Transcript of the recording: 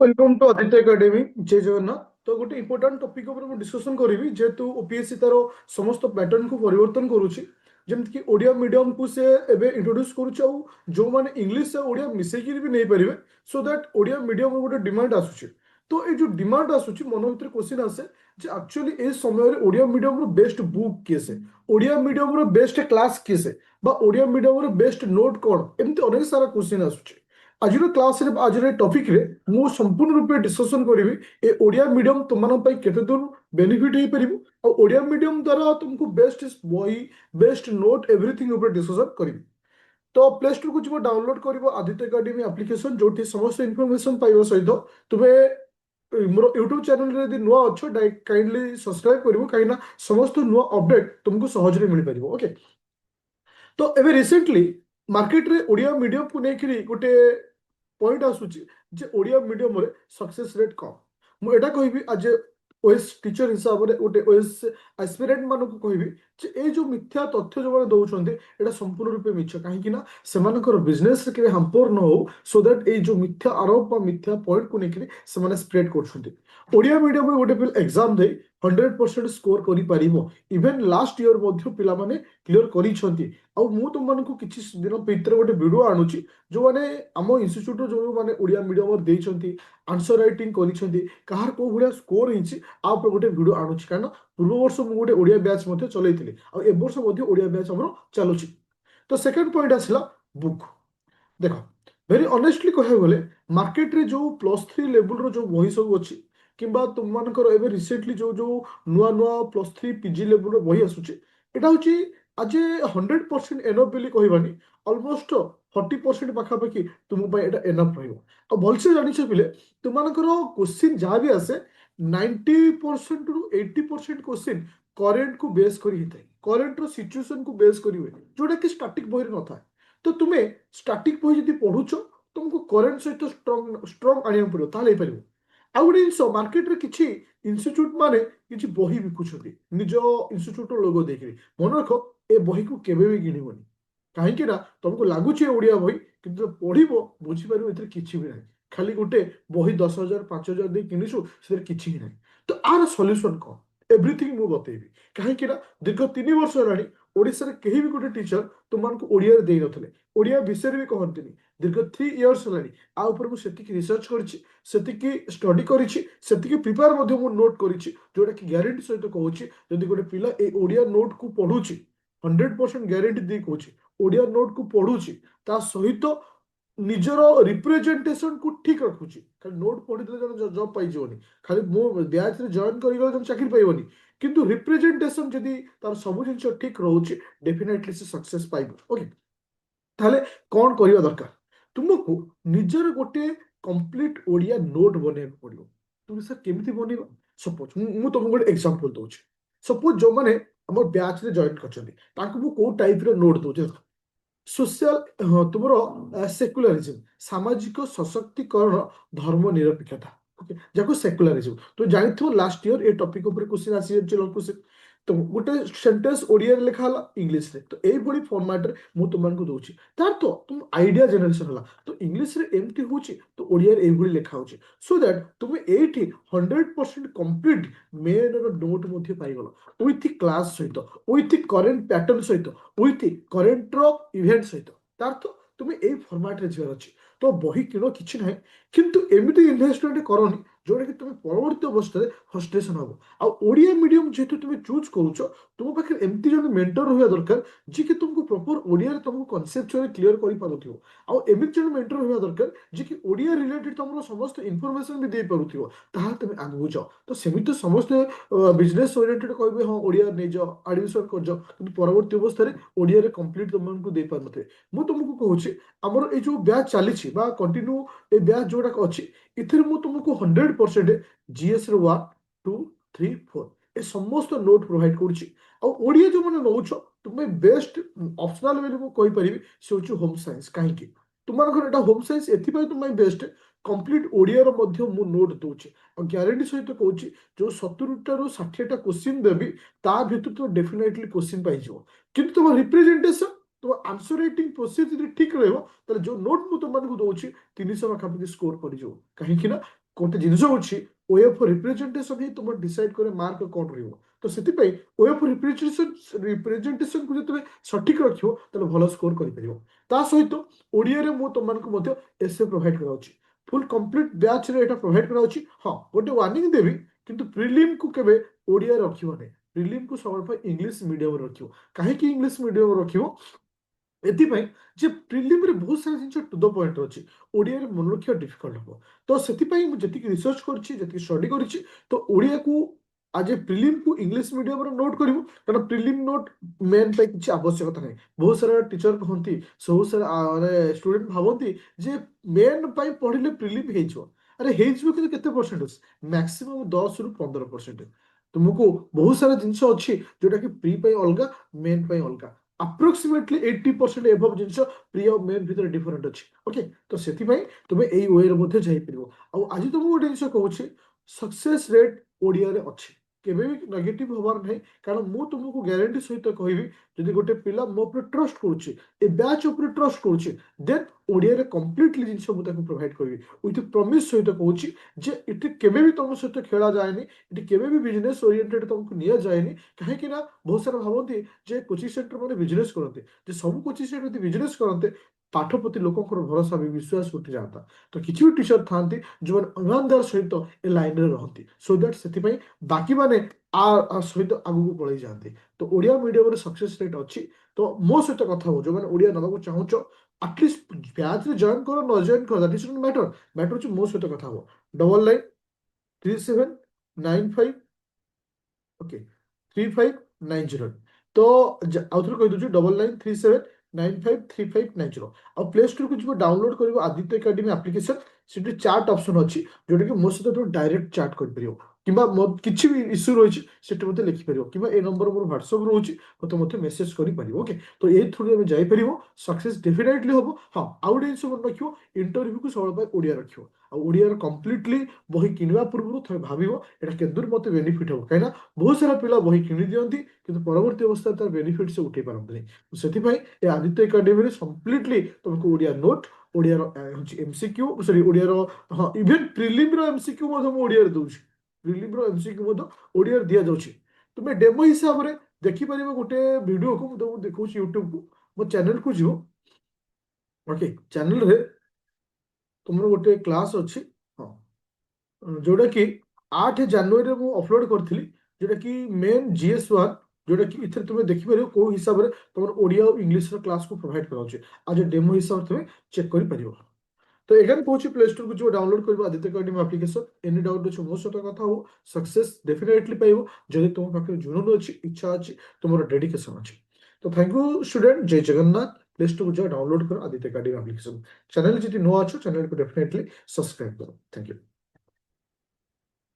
Welcome to Aditya academy जय जगन्नाथ। तो गोटे इंपोर्टाट टॉपिक ऊपर डिस्कशन करी जेहेतु ओपीएससी तार समस्त पैटर्न को परिवर्तन करुच्ची जमीक ओडिया मीडियम को से एबे इंट्रोड्यूस करुच्चे जो मैंने इंग्लिश से ओडिया मिसेकी भी नहीं पारे सो दैट ओडिया मीडियम गोटे डिमांड आसूची। तो ये जो डिमांड आसूची मन भर क्वेश्चन आसे जे एक्चुअली ए समय ओडिया मीडियम रो बेस्ट बुक किए से ओडिया मीडियम रो बेस्ट क्लास किए से बा ओडिया मीडियम रो बेस्ट नोट कौन एमती अनेक सारा क्वेश्चन आसूची। आज क्लास आज टॉपिक रे मु संपूर्ण रूपे डिस्कशन करी ए ओडिया मीडियम तुम केते दूर बेनिफिट हो पार और ओडिया मीडियम द्वारा तुमको बेस्ट बही बेस्ट नोट एवरीथिंग ऊपर डिस्कशन करी। तो प्ले स्टोर को जो डाउनलोड कर आदित्य एकेडमी एप्लिकेशन जो समस्त इनफॉरमेशन पाइबा सहित तुम्हें मोर यूट्यूब चैनल रे यदि नुआ अच्छो काइंडली सब्सक्राइब करिवो कहीं समस्त नुआ अपडेट तुमको सहज मिल पार। ओके, तो एबे रिसेंटली मार्केट रे ओडिया मीडियम को लेकर गोटे पॉइंट आसूची जे ओडिया मीडियम रे सक्सेस रेट कम। मु एटा कहबी आज ओएस टीचर हिसाब रे गोटे ओएस एस्पिरेंट मान को कहबी जे ए जो मिथ्या तथ्य जो माने दउछन्ते एटा संपूर्ण रूपे मिछ काहे कि ना सेमानकर बिजनेस रे के हाम्पर न हो सो दैट ए जो मिथ्या आरोप बा मिथ्या पॉइंट को लेकर सेमाने स्प्रेड करछन्ते। ओडिया मीडियम रे गोटे पिल एग्जाम दे 100% स्कोर करि पारिबो इवन लास्ट ईयर मध्य पिला माने क्लियर करिसन्ती। आ मु तुम मानकु किछि दिन भीतर गोटे वीडियो आनुची जो माने आम इन्स्टिट्यूट जो माने ओडिया मीडियम देइछन्ती आंसर राइटिंग करिसन्ती कहार को भलिया स्कोर हिंची आ ऊपर गोटे वीडियो आनुची कारण पूर्व वर्ष मु गोटे ओडिया बैच मध्य चलैथिली आ ए वर्ष मध्य ओडिया बैच हमर चालुची। तो सेकंड पॉइंट आसला बुक। देखो वेरी ऑनेस्टली कहे गले मार्केट रे जो +3 लेवल रो जो बही सब अछि किंबा तुम मानकर एबे रिसेंटली जो जो नुआ नुआ +3 पीजी लेवल रो बही आसुची एटा होची आज 100% एनफ बोली कहबानी ऑलमोस्ट 40% पाखापाखि तुम एटा एनफ रहिबो। आ भलसे जानिछ बिले तुमनकर क्वेश्चन जहाँ भी आसे 90% रु 80% क्वेश्चन करेंट को बेस करी हिताई करेंट रो सिचुएशन को बेस करी हुए जोटा कि स्टैटिक बही रे नथा। तो तुम्हें स्टैटिक बही जदी पढुछ तुमको करेंट सहित स्ट्रांग स्ट्रांग आनिया पड़ो ताले पारिबो। आ गोटे जिन मार्केट रे किछि इन्स्टिट्यूट माने किछि बही बिकुछथि निज इन्स्टिट्यूट लोगो देखि मन रख ए बही को केबे भी किनिबोनी काहेकि ना तुमको लागुछि ओडिया बही किंतु पढिबो बुझि पारिबो एथरे किछि भी नाही खाली गोटे बही 10,000 5,000 दे किनिछु से किछि नाही। तो आर सॉल्यूशन को एवरीथिंग मु बतेबी काहेकि ना दीर्घ 3 वर्ष हेलानी ओडिसा रे केही भी गोटे टीचर तुमको ओडिया रे देई नथले ओडिया विषय भी कहंतिनी दीर्घ 3 इयर्स हेलानी आ ऊपर मु सेतिकी रिसर्च करछि सेतिकी स्टडी करिछि सेतिकी प्रिपेयर मध्य मु नोट करिछि जोटा कि ग्यारंटी सहित कहूछि जदि गोटे पिला ए ओडिया नोट को पढुछि 100% ग्यारंटी दे कहूछि ओडिया नोट को पढुछि ता सहित निजर रिप्रेजेंटेशन को ठीक रखुछि खाली नोट पढ़ी देले जन जॉब पाई जीवनी खाली मो बैच रे जॉइन करि गले जन चाकरी पाइबनी किंतु रिप्रेजेंटेशन जदि तार सब जिंस ठीक रहउछि डेफिनेटली से सक्सेस पाइबो। ओके, ताहले कौन करिवा दरकार तुमको निजर गोटे कंप्लीट ओडिया नोट बनेबा पड़िबो। तुम सर केमिति बनेबा सपोज मु तुमको गोटे एग्जांपल दोछि सपोज जो माने हमर बैच रे जॉइन करछन्ती ताको मु को टाइप रे नोट दोछि सोशल तुमर सेक्युलरिज्म सामाजिक सशक्तिकरण धर्म निरपेक्षता ओके जाको सेक्युलरिज्म तो जानिथो लास्ट ईयर ए टॉपिक ऊपर क्वेश्चन आसी क्वेश्चन तो गोटे सेंटेंस ओडिया रे लिखा हला इंग्लिश रे तो एई बडी फॉर्मेट रे मु तुमनको दोछि तार तो तुम आइडिया जनरेशन हला तो इंग्लिश रे एमटी होछि तो ओडिया रे एई बडी लिखा होछि सो दैट तुम एठी 100% कंप्लीट मेन रो नोट मध्ये पाइ गलो विथ क्लास सहित विथ करेंट पैटर्न सहित विथ करेंट रो इवेंट सहित तार तो तुम एई फॉर्मेट रे जियर अछि तो बही किनो किछि नाही किंतु एमिति इन्वेस्टमेंट करनी जोटा कि तुम परवर्ती अवस्था फ्रस्ट्रेशन हम आ ओडिया मीडियम जेहेतु तुम चूज करूछ तुम पाखे एमती जन मेंटर रहा दरकार जी कि तुमको प्रॉपर ओडिया रे तुमको कॉन्सेप्चुअली क्लियर करि पारुथियो आ एमती जन मेंटर रहा दरकार जी कि ओडिया रिलेटेड तुमरो समस्त इंफॉर्मेशन भी दे पारुथियो ताहा तुम आगु जाओ। तो सेमिति समस्त बिजनेस ओरिएंटेड कहबे हां ओडिया नै जाओ एडमिशन कर जाओ किंतु परवर्ती अवस्था रे ओडिया रे कंप्लीट तुमको दे पारनथे। मु तुमको कहूची हमर ए जो बैच चलीछि बा कंटिन्यू ए बैच जोडा अछि इथिर मु तुमको 100% जीएस रे 1 2 3 4 ए समस्त नोट प्रोवाइड करूची आ ओडिया जो माने नउछ तुमे बेस्ट ऑप्शनल वे को कहि परिबी से होची होम साइंस काहे कि तुमन घर एटा होम साइंस एथि पय तुमे बेस्ट कंप्लीट ओडिया रो मध्य मु नोट दोची और ग्यारंटी सहित कहूची जो 70 टा रो 60 टा क्वेश्चन देबी ता भीतर तो डेफिनेटली क्वेश्चन पाइ जिवो किंतु तुम रिप्रेजेंटेशन तो आंसर राइटिंग प्रोसेस यदि ठीक रहबो ताले जो नोट मु तुमन को दोची 300 पाखापाखि स्कोर कर जो कहीं ना ଗୋଟେ ଜିନିଷ ହେଉଛି ୱେ ଅଫ୍ ରିପ୍ରେଜେଣ୍ଟେସନ ହିଁ ତୁମ ଡିସାଇଡ୍ କରେ ମାର୍କ କ'ଣ ରହିବ। ତ ସେଥିପାଇଁ ୱେ ଅଫ୍ ରିପ୍ରେଜେଣ୍ଟେସନକୁ ଯଦି ତୁମେ ସଠିକ୍ ରଖିବ ତାହେଲେ ଭଲ ସ୍କୋର କରିପାରିବ। ତା ସହିତ ଓଡ଼ିଆରେ ମୁଁ ତୁମମାନଙ୍କୁ ମଧ୍ୟ ଏସେ ପ୍ରୋଭାଇଡ୍ କରାଉଛି, ଫୁଲ୍ କମ୍ପ୍ଲିଟ୍ ବ୍ୟାଚ୍ରେ ଏଇଟା ପ୍ରୋଭାଇଡ୍ କରାଉଛି। ହଁ, ଗୋଟେ ୱାର୍ଣ୍ଣିଂ ଦେବି, କିନ୍ତୁ ପ୍ରିଲିମ୍କୁ କେବେ ଓଡ଼ିଆ ରଖିବ ନାହିଁ, ପ୍ରିଲିମ୍କୁ ସବୁବେଳେ ପାଇଁ ଇଂଲିଶ ମିଡ଼ିୟମରେ ରଖିବ। କାହିଁକି ଇଂଲିଶ ମିଡ଼ିୟମରେ ରଖିବ? ଏଥିପାଇଁ ଯେ ପ୍ରିଲିମ୍ରେ ବହୁତ ସାରା ଜିନିଷ ଟୁ ଦ ପଏଣ୍ଟ ଅଛି, ଓଡ଼ିଆରେ ମନେ ରଖିବା ଡିଫିକଲ୍ଟ ହେବ। ତ ସେଥିପାଇଁ ମୁଁ ଯେତିକି ରିସର୍ଚ୍ଚ କରିଛି, ଯେତିକି ଷ୍ଟଡି କରିଛି, ତ ଓଡ଼ିଆକୁ ଆଜ ଏ ପ୍ରିଲିମ୍କୁ ଇଂଲିଶ ମିଡ଼ିୟମରେ ନୋଟ୍ କରିବୁ, କାରଣ ପ୍ରିଲିମ୍ ନୋଟ୍ ମେନ୍ ପାଇଁ କିଛି ଆବଶ୍ୟକତା ନାହିଁ। ବହୁତ ସାରା ଟିଚର କହନ୍ତି, ସବୁ ସାରା ଷ୍ଟୁଡେଣ୍ଟ ଭାବନ୍ତି ଯେ ମେନ୍ ପାଇଁ ପଢ଼ିଲେ ପ୍ରିଲିମ୍ ହେଇଯିବ। ଆରେ ହେଇଯିବ, କିନ୍ତୁ କେତେ ପରସେଣ୍ଟେଜ? ମ୍ୟାକ୍ସିମମ୍ 10ରୁ 15%। ତୁମକୁ ବହୁତ ସାରା ଜିନିଷ ଅଛି ଯୋଉଟାକି ପ୍ରି ପାଇଁ ଅଲଗା, ମେନ୍ ପାଇଁ ଅଲଗା। ଆପ୍ରୋକ୍ସିମେଟଲି 80% ଏଭବ ଜିନିଷ ପ୍ରି ଆଉ ମେନ୍ ଭିତରେ ଡିଫରେଣ୍ଟ ଅଛି। ଓକେ, ତ ସେଥିପାଇଁ ତୁମେ ଏଇ ୱେରେ ମଧ୍ୟ ଯାଇପାରିବ। ଆଉ ଆଜି ତୁମକୁ ଗୋଟେ ଜିନିଷ କହୁଛି, ସକ୍ସେସ୍ ରେଟ୍ ଓଡ଼ିଆରେ ଅଛି, କେବେ ବି ନେଗେଟିଭ ହବାର ନାହିଁ। କାରଣ ମୁଁ ତୁମକୁ ଗ୍ୟାରେଣ୍ଟି ସହିତ କହିବି, ଯଦି ଗୋଟେ ପିଲା ମୋ ଉପରେ ଟ୍ରଷ୍ଟ କରୁଛି, ଏ ବ୍ୟାଚ୍ ଉପରେ ଟ୍ରଷ୍ଟ କରୁଛି, ଦେନ୍ ଓଡ଼ିଆରେ କମ୍ପ୍ଲିଟଲି ଜିନିଷ ମୁଁ ତାକୁ ପ୍ରୋଭାଇଡ୍ କରିବି। ୱିଥ୍ ପ୍ରମିସ୍ ସହିତ କହୁଛି ଯେ ଏଠି କେବେ ବି ତମ ସହିତ ଖେଳା ଯାଏନି, ଏଠି କେବେ ବି ବିଜନେସ୍ ଓରିଏଣ୍ଟେଡ୍ ତମକୁ ନିଆଯାଏନି। କାହିଁକି ନା ବହୁତ ସାରା ଭାବନ୍ତି ଯେ କୋଚିଂ ସେଣ୍ଟର ମାନେ ବିଜନେସ୍ କରନ୍ତି, ଯେ ସବୁ କୋଚିଂ ସେଣ୍ଟର ଯଦି ବିଜନେସ୍ କରନ୍ତେ ପାଠ ପ୍ରତି ଲୋକଙ୍କର ଭରସା ବି ବିଶ୍ୱାସ ଉଠିଯାଆନ୍ତା। ତ କିଛି ବି ଟିଚର ଥାନ୍ତି ଯେଉଁମାନେ ଇମାନଦାର ସହିତ ଏ ଲାଇନରେ ରହନ୍ତି, ସୋ ଦ୍ୟାଟ୍ ସେଥିପାଇଁ ବାକିମାନେ ସହିତ ଆଗକୁ ପଳେଇ ଯାଆନ୍ତି। ତ ଓଡ଼ିଆ ମିଡ଼ିୟମରେ ସକ୍ସେସ୍ ରେଟ୍ ଅଛି। ତ ମୋ ସହିତ କଥା ହବ, ଯେଉଁମାନେ ଓଡ଼ିଆ ନେବାକୁ ଚାହୁଁଛ, ଆଟଲିଷ୍ଟ ବ୍ୟାଚ୍ରେ ଜଏନ୍ କର, ନ ଜଏନ୍ କର, that is not matter. Matter ହେଉଛି ମୋ ସହିତ କଥା ହବ। 993795 ଓକେ 3590। ତ ଆଉ ଥରେ କହିଦେଉଛି, 9937953590। ଆଉ ପ୍ଲେ ଷ୍ଟୋରକୁ ଯିବ, ଡାଉନଲୋଡ୍ କରିବ ଆଦିତ୍ୟ ଏକାଡେମୀ ଆପ୍ଲିକେସନ। ସେଠି ଚାଟ୍ ଅପସନ୍ ଅଛି, ଯୋଉଟାକି ମୋ ସହିତ ତୁମେ ଡାଇରେକ୍ଟ ଚାଟ୍ କରିପାରିବ, କିମ୍ବା କିଛି ବି ଇସ୍ୟୁ ରହିଛି ସେଠି ମୋତେ ଲେଖିପାରିବ, କିମ୍ବା ଏ ନମ୍ବର ମୋର ହ୍ୱାଟ୍ସଆପ୍ ରହୁଛି, ମୋତେ ମେସେଜ କରିପାରିବ। ଓକେ, ତ ଏଇ ଥ୍ରୁରେ ଆମେ ଯାଇପାରିବ, ସକ୍ସେସ୍ ଡେଫିନେଟଲି ହବ। ହଁ, ଆଉ ଗୋଟେ ଜିନିଷ ମନେ ରଖିବ, ଇଣ୍ଟରଭ୍ୟୁକୁ ସବୁବେଳେ ପାଇଁ ଓଡ଼ିଆ ରଖିବ। ଆଉ ଓଡ଼ିଆର କମ୍ପ୍ଲିଟଲି ବହି କିଣିବା ପୂର୍ବରୁ ଥରେ ଭାବିବ ଏଇଟା କେନ୍ଦୁର ମୋତେ ବେନିଫିଟ୍ ହବ। କାହିଁକିନା ବହୁତ ସାରା ପିଲା ବହି କିଣି ଦିଅନ୍ତି, କିନ୍ତୁ ପରବର୍ତ୍ତୀ ଅବସ୍ଥାରେ ତାର ବେନିଫିଟ୍ ସେ ଉଠେଇ ପାରନ୍ତିନି। ସେଥିପାଇଁ ଏ ଆଦିତ୍ୟ ଏକାଡେମୀରେ କମ୍ପ୍ଲିଟଲି ତୁମକୁ ଓଡ଼ିଆ ନୋଟ୍, ଓଡ଼ିଆର ହେଉଛି ଏମସିକ୍ୟୁ, ସରି ଓଡ଼ିଆର, ହଁ, ଇଭେନ୍ ପ୍ରିଲିମ୍ର ଏମସିକ୍ୟୁ ମଧ୍ୟ ମୁଁ ଓଡ଼ିଆରେ ଦେଉଛି। ପ୍ରିଲିମ୍ର ଏମସିକ୍ୟୁ ମଧ୍ୟ ଓଡ଼ିଆରେ ଦିଆଯାଉଛି। ତୁମେ ଡେମୋ ହିସାବରେ ଦେଖିପାରିବ। ଗୋଟେ ଭିଡ଼ିଓକୁ ମୁଁ ତୁମକୁ ଦେଖାଉଛି ୟୁଟ୍ୟୁବକୁ, ମୋ ଚ୍ୟାନେଲକୁ ଯିବ। ଓକେ, ଚ୍ୟାନେଲରେ ତୁମର ଗୋଟେ କ୍ଲାସ୍ ଅଛି, ହଁ, ଯୋଉଟାକି 8 ଜାନୁଆରୀରେ ମୁଁ ଅପଲୋଡ୍ କରିଥିଲି, ଯୋଉଟାକି ମେନ୍ GS1, ଯୋଉଟାକି ଏଥିରେ ତୁମେ ଦେଖିପାରିବ କୋଉ ହିସାବରେ ତମର ଓଡ଼ିଆ ଆଉ ଇଂଲିଶର କ୍ଲାସକୁ ପ୍ରୋଭାଇଡ୍ କରାଯାଉଛି। ଆଉ ଯେ ଡେମୋ ହିସାବରେ ତୁମେ ଚେକ୍ କରିପାରିବ। ତ ଏଗାin କହୁଛି, ପ୍ଲେ ଷ୍ଟୋରକୁ ଯିବ, ଡାଉନଲୋଡ୍ କରିବ Aditya academy application. Any doubt ଅଛି ମୋ ସହିତ କଥା ହବ, ସକ୍ସେସ୍ ଡେଫିନେଟଲି ପାଇବ, ଯଦି ତୁମ ପାଖରେ ଜୁନୁନ ଅଛି, ଇଚ୍ଛା ଅଛି, ତୁମର ଡେଡିକେସନ ଅଛି। ତ ଥ୍ୟାଙ୍କ ୟୁ ଷ୍ଟୁଡେଣ୍ଟ, ଜୟ ଜଗନ୍ନାଥ। ପ୍ଲେ ଷ୍ଟୋରକୁ ଯାଅ, ଡାଉନଲୋଡ୍ କର ଆଦିତ୍ୟ ଏକାଡେମୀ ଆପ୍ଲିକେସନ। ଚ୍ୟାନେଲ ଯଦି ନୂଆ ଅଛ, ଚ୍ୟାନେଲକୁ ଡେଫିନେଟଲି ସବସ୍କ୍ରାଇବ କର। Thank you.